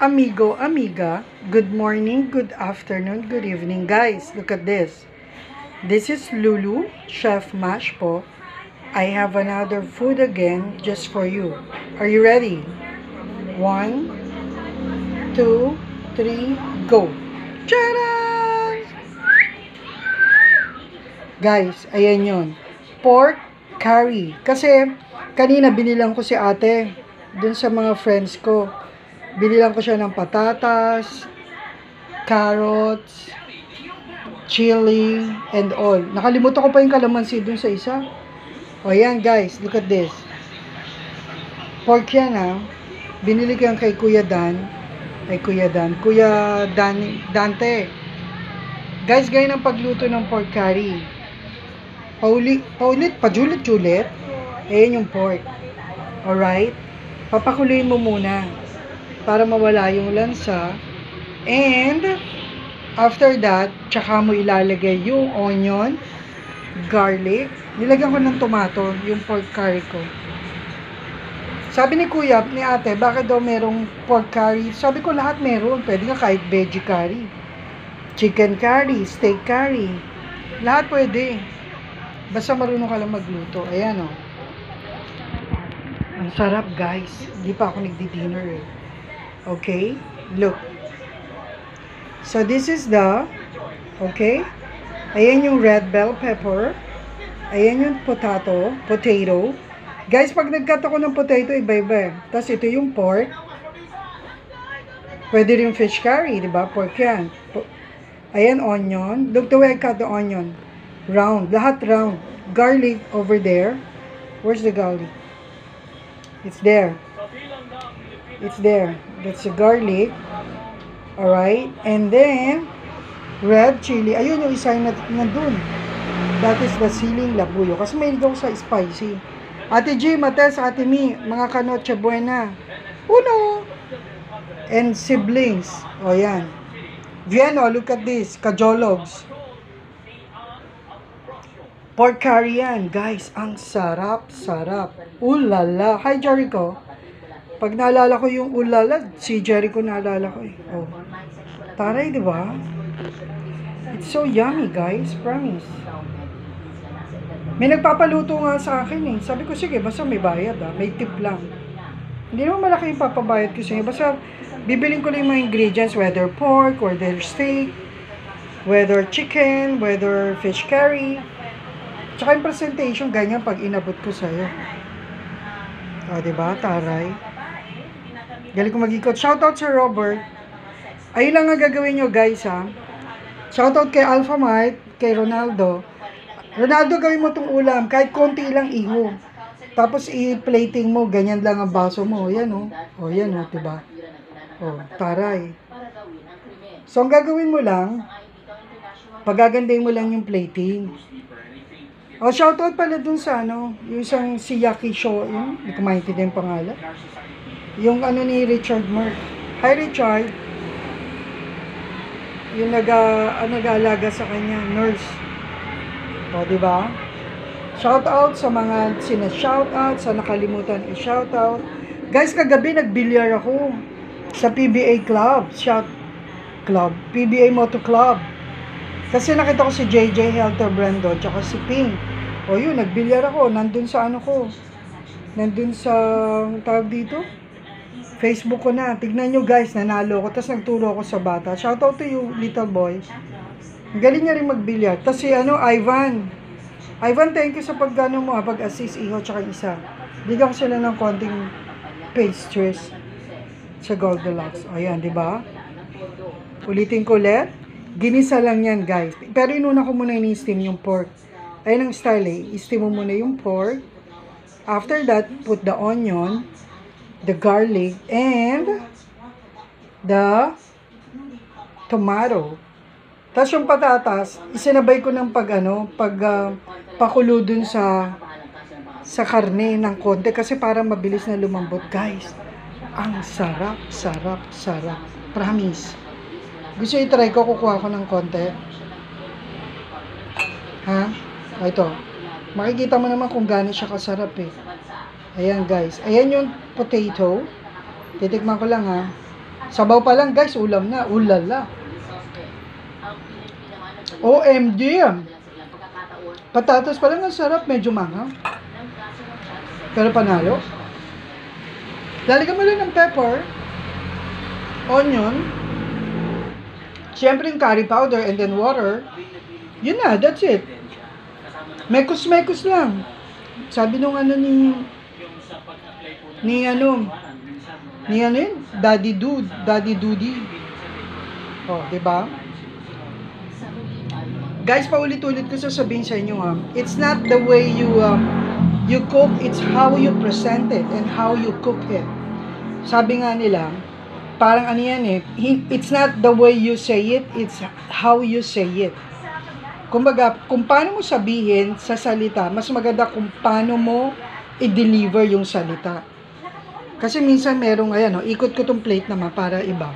amigo, amiga, good morning, good afternoon, good evening, guys. Look at this. This is Lulu, Chef Mash po. I have another food again just for you. Are you ready? 1, 2, 3, go. Charan! Guys, ayan yon. Pork curry. Kasi kanina binilang ko si ate dun sa mga friends ko. Binilang ko siya ng patatas, carrots, chili, and all. Nakalimutan ko pa yung kalamansi dun sa isa. O yan guys, look at this. Pork yan ha. Binili ko yan kay Kuya Dante. Guys, ganyan ang pagluto ng pork curry. Pajulit-julit. Ayan yung pork. Alright? Papakuluin mo muna para mawala yung lansa. And after that, tsaka mo ilalagay yung onion, garlic. Nilagyan ko ng tomato, yung pork curry ko. Sabi ni Kuya, ni ate, bakit daw merong pork curry? Sabi ko, lahat meron. Pwede nga kahit veggie curry. Chicken curry, steak curry. Lahat pwede. Basta marunong ka lang magluto. Ayan o. Ang sarap guys. Hindi pa ako nagdi-dinner eh. Okay? Look. So this is the, okay? Ayan yung red bell pepper. Ayan yung potato. Guys, pag nag-cut ako ng potato, iba-iba eh. Tapos ito yung pork. Pwede rin fish curry, di ba? Pork yan. Ayan, onion. Look the way I cut the onion. Round. Lahat round. Garlic over there. Where's the garlic? It's there. It's there. That's the garlic. Alright. And then, red chili. Ayun yung isa yung nandun. That is the siling labuyo. Kasi may ako sa spicy. Ate G, Mates, Ate Mi, mga kanoche buena. Uno. And siblings. O yan. Vieno, look at this. Kajologs. Pork curry yan. Guys, ang sarap. Ulala. Hi, Jericho. Pag naalala ko yung ulala, si Jericho naalala ko eh. Oh. Taray, di ba? It's so yummy, guys. Promise. May nagpapaluto nga sa akin eh. Sabi ko, sige, basta may bayad ah. May tip lang. Hindi naman malaki yung papabayad ko sa inyo. Basta bibiling ko lang yung mga ingredients, whether pork, whether steak, whether chicken, whether fish curry. Tsaka yung presentation, ganyan pag inabot ko sa'yo. O, diba? Taray. Galing ko mag-ikot. Shoutout sa Robert. Ayun lang ang gagawin nyo, guys, ha. Shoutout kay Alpha Mart, kay Ronaldo. Ronaldo, gawin mo tong ulam. Kahit konti lang iho. Tapos i-plating mo. Ganyan lang ang baso mo. Yan, o. O, yan, o. Diba? O, taray. So, ang gagawin mo lang, pagagandahin mo lang yung plating. O, shoutout pala dun sa, yung isang si Yaki Show, yung, hindi ko maintindihan yung pangalan. Yung ni Richard Merck. Hi, Richard. Yung nag-aalaga sa kanya, nurse. O, diba? Shoutout sa mga sina-shoutout, sa nakalimutan i-shoutout. Guys, kagabi nag-bilyar ako sa PBA Club. PBA Moto Club. Kasi nakita ko si JJ Helter Brando, tsaka si Pink. O yun, nagbilyar ako. Nandun sa Nandun sa, tawag dito? Facebook ko na. Tignan nyo guys, nanalo ko. Tapos nagturo ako sa bata. Shoutout to you, little boy. Ang galing niya rin magbilyar. Tapos si Ivan. Ivan, thank you sa pag-assist, iho, tsaka isa. Bigyan ko sila ng konting pastries sa Goldilocks. O yan, di ba? Ulitin ko ulit. Ginisa lang yan, guys. Pero inuna ko muna ini-steam yung pork. Ayun ang style eh. I-steam mo muna yung pork. After that, put the onion, the garlic, and the tomato. Tapos yung patatas, isinabay ko ng pakulo dun sa karne ng konti kasi para mabilis na lumambot. Guys, ang sarap. Promise. Gusto i-try ko, kukuha ko ng konti. Ha? Ito. Makikita mo naman kung gaano siya kasarap eh. Ayan guys. Ayan yung potato. Titikman ko lang ha. Sabaw pa lang guys, ulam na. Ulala. OMG. Patatas pa lang ang sarap. Medyo manghang. Pero panalo. Lalagyan mo lang ng pepper, onion, syempre yung curry powder, and then water. Yun na, that's it. Mekos-mekos lang. Sabi nung ano ni ano yun? Daddy Doody. Oh, diba? Guys, paulit-ulit ko sasabihin sa inyo, it's not the way you cook, it's how you present it and how you cook it. Sabi nga nila, parang ano yan it's not the way you say it, it's how you say it. Kumbaga, kung paano mo sabihin sa salita, mas maganda kung paano mo i-deliver yung salita. Kasi minsan merong, ayan, ikot ko tong plate naman para iba.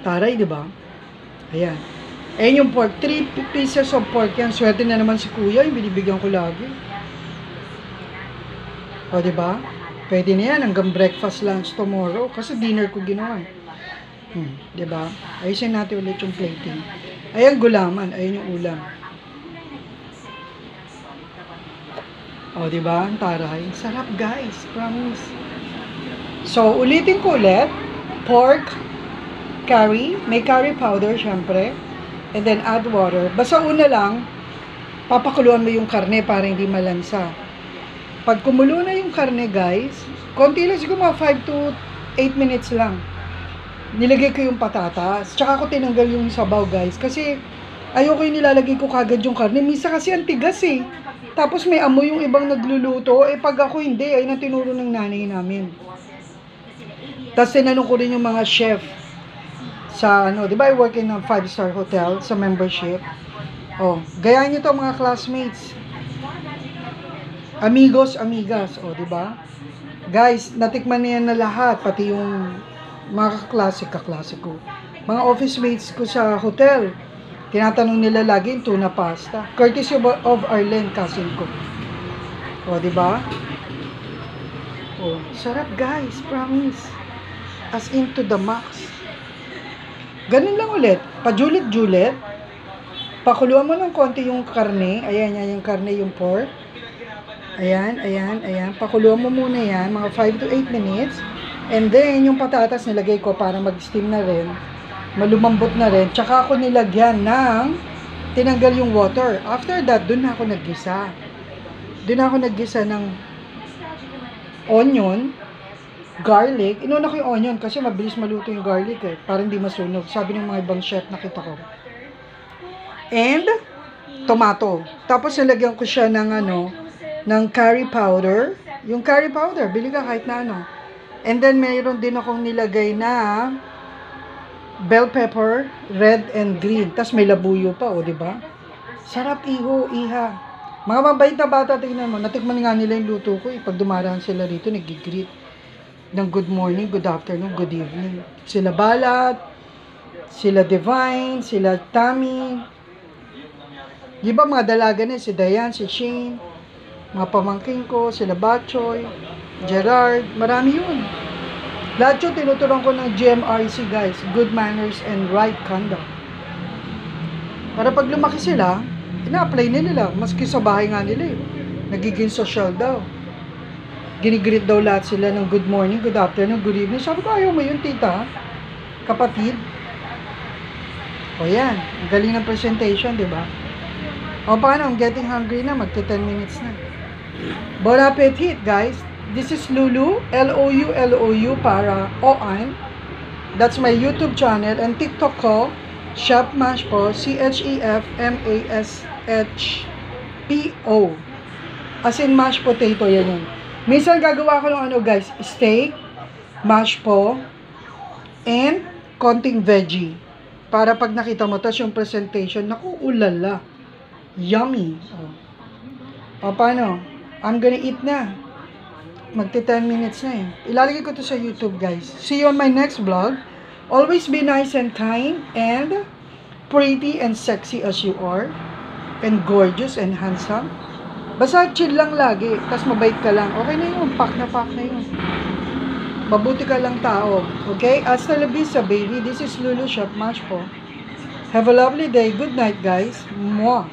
Taray, di ba? Ayan. Ayan yung pork. 3 pieces of pork yan. Swerte na naman si kuya. Yung binibigyan ko lagi. O, di ba? Pwede na yan hanggang breakfast, lunch tomorrow. Kasi dinner ko ginawa. Di ba? Ayusin natin ulit yung plating. Ayan gulaman. Ayan yung ulam. O, di ba? Ang taray. Sarap, guys. Promise. So, ulitin ko ulit. Pork, curry. May curry powder, syempre. And then, add water. Basta una lang, papakuluan mo yung karne para hindi malansa. Pag kumulo na yung karne, guys, konti lang, siguro mga 5 to 8 minutes lang. Nilagay ko yung patatas. Tsaka ko tinanggal yung sabaw, guys. Kasi, ayoko yung nilalagay ko kagad yung karne. Minsan kasi ang tigas Tapos may amoy yung ibang nagluluto. Pag ako hindi, ay na tinuro ng nanay namin. Tapos tinanong ko rin yung mga chef sa di ba I work in a 5-star hotel sa membership. Gayahin niyo to mga classmates. Amigos, amigas, di ba? Guys, natikman niya na lahat, pati yung mga kaklase ko. Mga office mates ko sa hotel. Tinatanong nila lagi yung tuna pasta. Courtesy of Arlen, cousin ko. Di ba? Sarap guys, promise. As into the max. Ganun lang ulit. Pajulit-julit. Pakuluan mo ng konti yung karne. Ayan, yung karne, yung pork. Ayan. Pakuluan mo muna yan, mga 5 to 8 minutes. And then, yung patatas nilagay ko para mag-steam na rin. Malumambot na rin. Tsaka ako nilagyan ng tinanggal yung water. After that, dun na ako naggisa. Ng onion, garlic. Inuna ko yung onion kasi mabilis maluto yung garlic para hindi masunog. Sabi ng mga ibang chef nakita ko. And tomato. Tapos nilagyan ko siya ng curry powder. Yung curry powder, bili ka kahit na And then mayroon din akong nilagay na bell pepper, red and green. Tapos may labuyo pa, di ba? Sarap, iha. Mga mabait na bata, tingnan mo. Natikman nga nila yung luto ko. Pag dumarahan sila rito, nag-greet ng good morning, good afternoon, good evening. Sila Balat, sila Divine, sila Tammy. Di ba mga dalaga na, si Diane, si Shane, mga pamangking ko, sila Batchoy, Gerard, marami yun. Lahat yun, tinuturuan ko ng GMRC, guys. Good manners and right conduct. Para pag lumaki sila, ina-apply nila. Maski sa bahay nga nila nagiging social daw. Ginigreet daw lahat sila ng good morning, good afternoon, good evening. Sabi ko, ayaw mo yun, tita. Kapatid. Yan. Ang galing ng presentation, di ba? Paano? I'm getting hungry na. Magti 10 minutes na. Bon appetit, guys. This is Lulu, L-O-U para OAN. That's my YouTube channel and TikTok ko, Chef Mashpo, CHEF-MASHPO. As in mashed potato, yan. Minsan gagawa ko ng guys, steak, mashpo, and konting veggie. Para pag nakita mo, tas yung presentation, naku, ulala. Yummy. Paano? I'm gonna eat na. Magti 10 minutes na Ilalagay ko to sa YouTube, guys. See you on my next vlog. Always be nice and kind and pretty and sexy as you are. And gorgeous and handsome. Basta chill lang lagi. Tas mabait ka lang. Okay na yun. Pack na yun. Mabuti ka lang tao. Okay? Hasta la vista, baby. This is Lulu Shop Mash po. Have a lovely day. Good night, guys. Mwah.